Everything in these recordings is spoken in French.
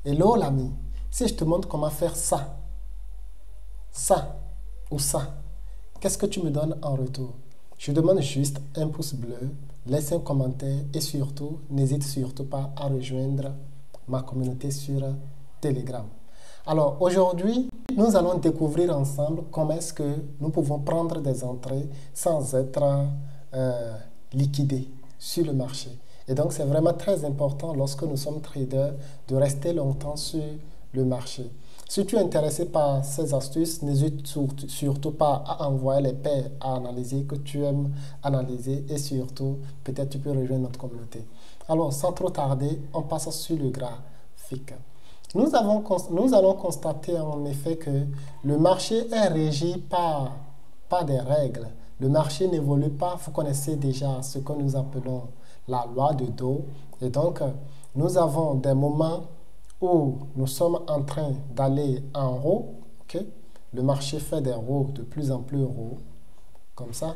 Hello l'ami, si je te montre comment faire ça, ça ou ça, qu'est-ce que tu me donnes en retour? Je demande juste un pouce bleu, laisse un commentaire et surtout, n'hésite surtout pas à rejoindre ma communauté sur Telegram. Alors aujourd'hui, nous allons découvrir ensemble comment est-ce que nous pouvons prendre des entrées sans être euh, liquidés sur le marché. Et donc c'est vraiment très important lorsque nous sommes traders de rester longtemps sur le marché. Si tu es intéressé par ces astuces, n'hésite surtout pas à envoyer les paires à analyser que tu aimes analyser et surtout, peut-être tu peux rejoindre notre communauté. Alors, sans trop tarder, on passe sur le graphique. Nous allons constater en effet que le marché est régi par des règles. Le marché n'évolue pas. Vous connaissez déjà ce que nous appelons la loi de Dow. Et donc, nous avons des moments où nous sommes en train d'aller en haut. Okay? Le marché fait des hauts de plus en plus hauts, comme ça.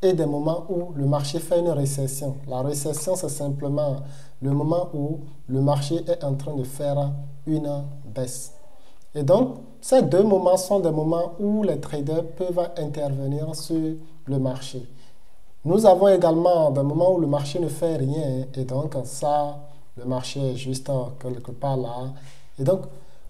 Et des moments où le marché fait une récession. La récession, c'est simplement le moment où le marché est en train de faire une baisse. Et donc, ces deux moments sont des moments où les traders peuvent intervenir sur le marché. Nous avons également des moments où le marché ne fait rien. Et donc, ça, le marché est juste quelque part là. Et donc,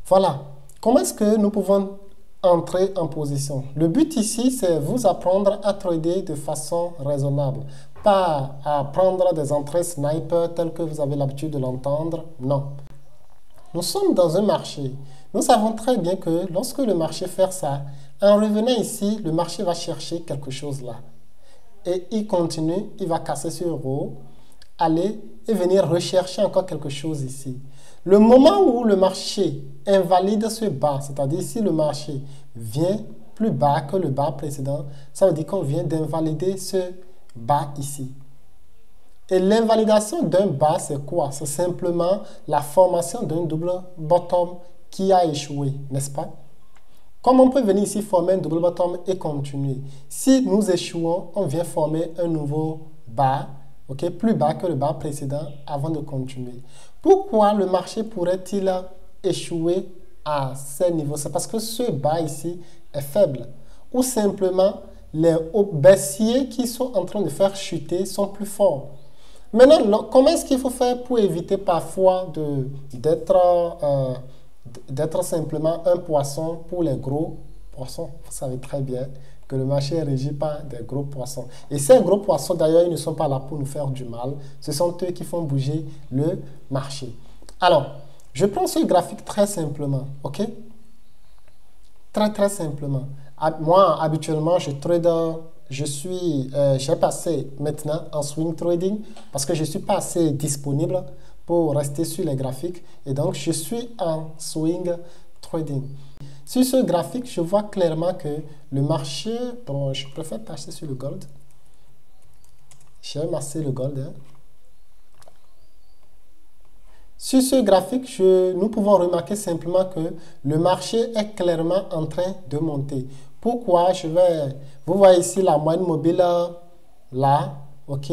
voilà. Comment est-ce que nous pouvons entrer en position? Le but ici, c'est vous apprendre à trader de façon raisonnable. Pas à prendre des entrées sniper telles que vous avez l'habitude de l'entendre. Non. Nous sommes dans un marché. Nous savons très bien que lorsque le marché fait ça, en revenant ici, le marché va chercher quelque chose là. Et il continue, il va casser ce haut, aller et venir rechercher encore quelque chose ici. Le moment où le marché invalide ce bas, c'est-à-dire si le marché vient plus bas que le bas précédent, ça veut dire qu'on vient d'invalider ce bas ici. Et l'invalidation d'un bas, c'est quoi? C'est simplement la formation d'un double bottom qui a échoué, n'est-ce pas? Comme on peut venir ici former un double bottom et continuer. Si nous échouons, on vient former un nouveau bas, okay, plus bas que le bas précédent avant de continuer. Pourquoi le marché pourrait-il échouer à ces niveaux? C'est parce que ce bas ici est faible. Ou simplement, les hauts baissiers qui sont en train de faire chuter sont plus forts. Maintenant, comment est-ce qu'il faut faire pour éviter parfois d'être simplement un poisson pour les gros poissons? Vous savez très bien que le marché est régi par des gros poissons. Et ces gros poissons, d'ailleurs, ils ne sont pas là pour nous faire du mal. Ce sont eux qui font bouger le marché. Alors, je prends ce graphique très simplement, ok? Très, très simplement. Moi, habituellement, j'ai passé maintenant en swing trading parce que je ne suis pas assez disponible pour rester sur les graphiques. Et donc, je suis en swing trading. Sur ce graphique, je vois clairement que le marché, bon, je préfère passer sur le gold. J'aime assez le gold. Hein. Sur ce graphique, nous pouvons remarquer simplement que le marché est clairement en train de monter. Pourquoi? Vous voyez ici la moyenne mobile là, ok?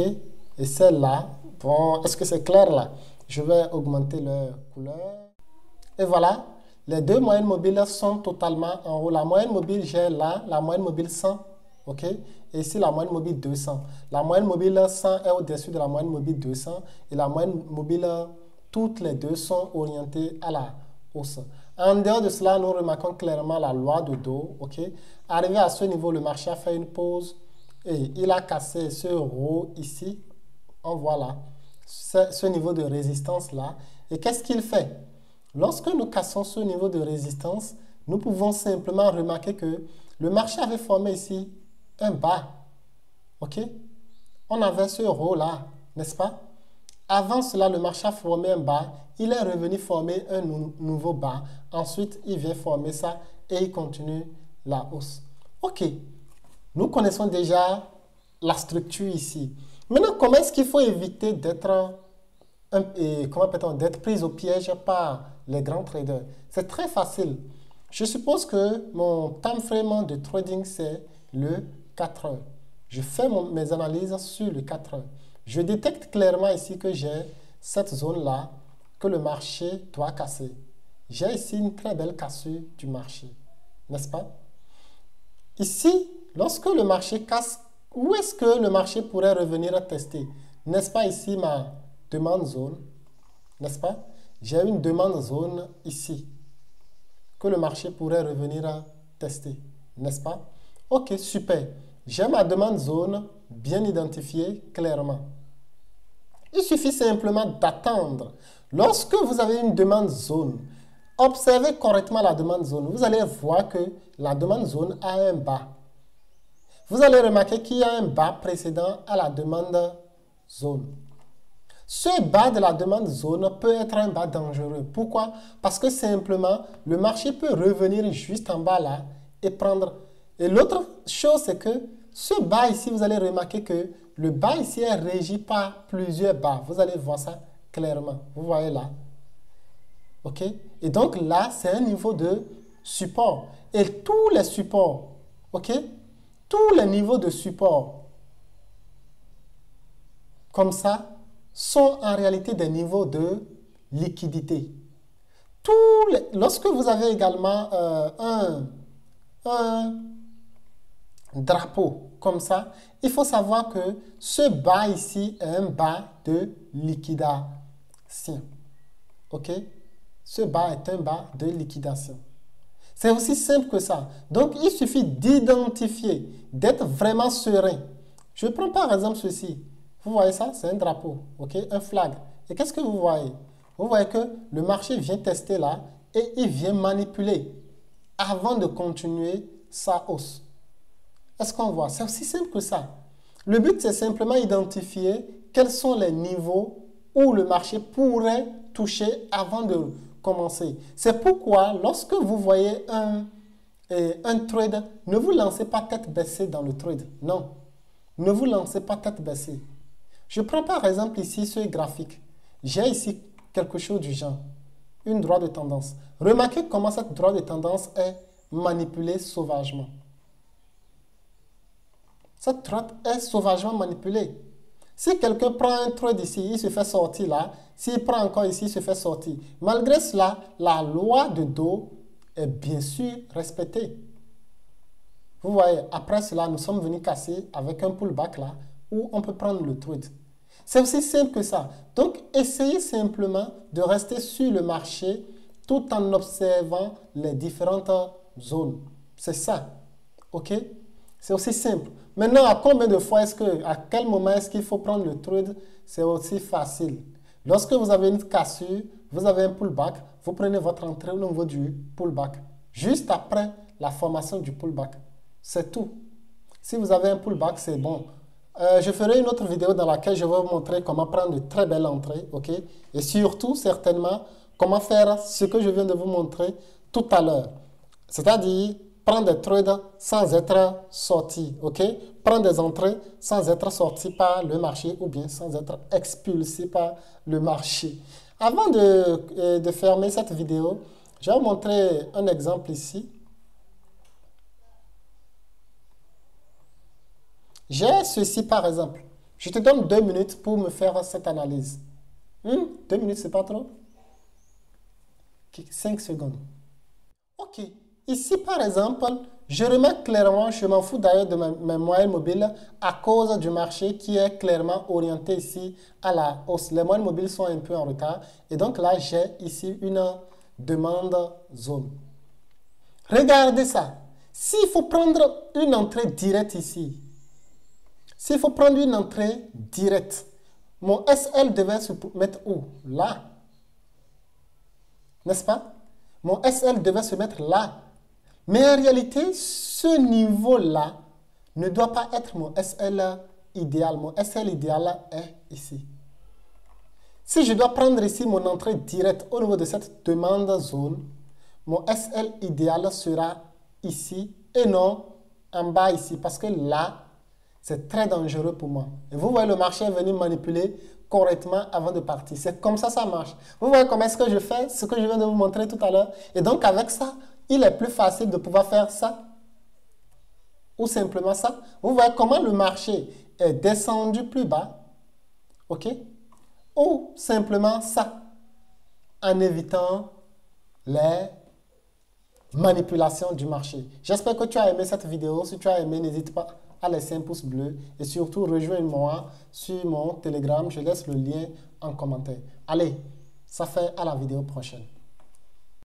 Et celle-là. Bon, est-ce que c'est clair là? Je vais augmenter leur couleur. Et voilà, les deux moyennes mobiles sont totalement en haut. La moyenne mobile, j'ai là, la moyenne mobile 100, ok? Et ici, la moyenne mobile 200. La moyenne mobile 100 est au-dessus de la moyenne mobile 200 et la moyenne mobile toutes les deux sont orientées à la hausse. En dehors de cela, nous remarquons clairement la loi de Dow. Okay? Arrivé à ce niveau, le marché a fait une pause et il a cassé ce haut ici. On voit là, ce niveau de résistance là. Et qu'est-ce qu'il fait? Lorsque nous cassons ce niveau de résistance, nous pouvons simplement remarquer que le marché avait formé ici un bas. Ok? On avait ce haut là, n'est-ce pas? Avant cela, le marché a formé un bas. Il est revenu former un nouveau bas. Ensuite, il vient former ça et il continue la hausse. Ok, nous connaissons déjà la structure ici. Maintenant, comment est-ce qu'il faut éviter d'être pris au piège par les grands traders? C'est très facile. Je suppose que mon time frame de trading, c'est le 4 heures. Je fais mes analyses sur le 4 heures. Je détecte clairement ici que j'ai cette zone-là que le marché doit casser. J'ai ici une très belle cassure du marché, n'est-ce pas? Ici, lorsque le marché casse, où est-ce que le marché pourrait revenir à tester? N'est-ce pas ici ma demande zone? N'est-ce pas? J'ai une demande zone ici que le marché pourrait revenir à tester, n'est-ce pas? Ok, super. J'ai ma demande zone bien identifiée clairement. Il suffit simplement d'attendre. Lorsque vous avez une demande zone, observez correctement la demande zone. Vous allez voir que la demande zone a un bas. Vous allez remarquer qu'il y a un bas précédent à la demande zone. Ce bas de la demande zone peut être un bas dangereux. Pourquoi? Parce que simplement, le marché peut revenir juste en bas là et prendre. Et l'autre chose, c'est que ce bas ici, vous allez remarquer que le bas ici est régi par plusieurs bas. Vous allez voir ça clairement. Vous voyez là. OK? Et donc là, c'est un niveau de support. Et tous les supports, OK? Tous les niveaux de support, comme ça, sont en réalité des niveaux de liquidité. Lorsque vous avez également un drapeau comme ça, il faut savoir que ce bas ici est un bas de liquidation. OK? Ce bas est un bas de liquidation. C'est aussi simple que ça. Donc, il suffit d'identifier, d'être vraiment serein. Je prends par exemple ceci. Vous voyez ça? C'est un drapeau, ok? Un flag. Et qu'est-ce que vous voyez? Vous voyez que le marché vient tester là et il vient manipuler avant de continuer sa hausse. Est-ce qu'on voit? C'est aussi simple que ça. Le but, c'est simplement identifier quels sont les niveaux où le marché pourrait toucher avant de commencer. C'est pourquoi, lorsque vous voyez un trade, ne vous lancez pas tête baissée dans le trade. Non. Ne vous lancez pas tête baissée. Je prends par exemple ici ce graphique. J'ai ici quelque chose du genre, une droite de tendance. Remarquez comment cette droite de tendance est manipulée sauvagement. Cette droite est sauvagement manipulée. Si quelqu'un prend un trade ici, il se fait sortir là. S'il prend encore ici, il se fait sortir. Malgré cela, la loi de dos est bien sûr respectée. Vous voyez, après cela, nous sommes venus casser avec un pullback là, où on peut prendre le trade. C'est aussi simple que ça. Donc, essayez simplement de rester sur le marché tout en observant les différentes zones. C'est ça. OK? C'est aussi simple. Maintenant, à quel moment est-ce qu'il faut prendre le trade? C'est aussi facile. Lorsque vous avez une cassure, vous avez un pullback, vous prenez votre entrée au niveau du pullback. Juste après la formation du pullback. C'est tout. Si vous avez un pullback, c'est bon. Je ferai une autre vidéo dans laquelle je vais vous montrer comment prendre de très belles entrées, ok? Et surtout, certainement, comment faire ce que je viens de vous montrer tout à l'heure. C'est-à-dire, prendre des trades sans être sorti, ok? Prendre des entrées sans être sorti par le marché ou bien sans être expulsé par le marché. Avant de fermer cette vidéo, je vais vous montrer un exemple ici. J'ai ceci par exemple. Je te donne 2 minutes pour me faire cette analyse. 2 minutes, c'est pas trop? 5 secondes. Ok. Ici, par exemple, je remarque clairement, je m'en fous d'ailleurs de mes moyennes mobiles à cause du marché qui est clairement orienté ici à la hausse. Les moyennes mobiles sont un peu en retard. Et donc là, j'ai ici une demande zone. Regardez ça. S'il faut prendre une entrée directe ici, s'il faut prendre une entrée directe, mon SL devait se mettre où? Là. N'est-ce pas? Mon SL devait se mettre là. Mais en réalité, ce niveau-là ne doit pas être mon SL idéal. Mon SL idéal est ici. Si je dois prendre ici mon entrée directe au niveau de cette demande zone, mon SL idéal sera ici et non en bas ici. Parce que là, c'est très dangereux pour moi. Et vous voyez, le marché est venu manipuler correctement avant de partir. C'est comme ça marche. Vous voyez comment est-ce que je fais ce que je viens de vous montrer tout à l'heure. Et donc, avec ça, il est plus facile de pouvoir faire ça. Ou simplement ça. Vous voyez comment le marché est descendu plus bas. OK? Ou simplement ça. en évitant les manipulations du marché. J'espère que tu as aimé cette vidéo. Si tu as aimé, n'hésite pas à laisser un pouce bleu et surtout rejoins-moi sur mon Telegram. Je laisse le lien en commentaire. Allez, ça fait à la vidéo prochaine.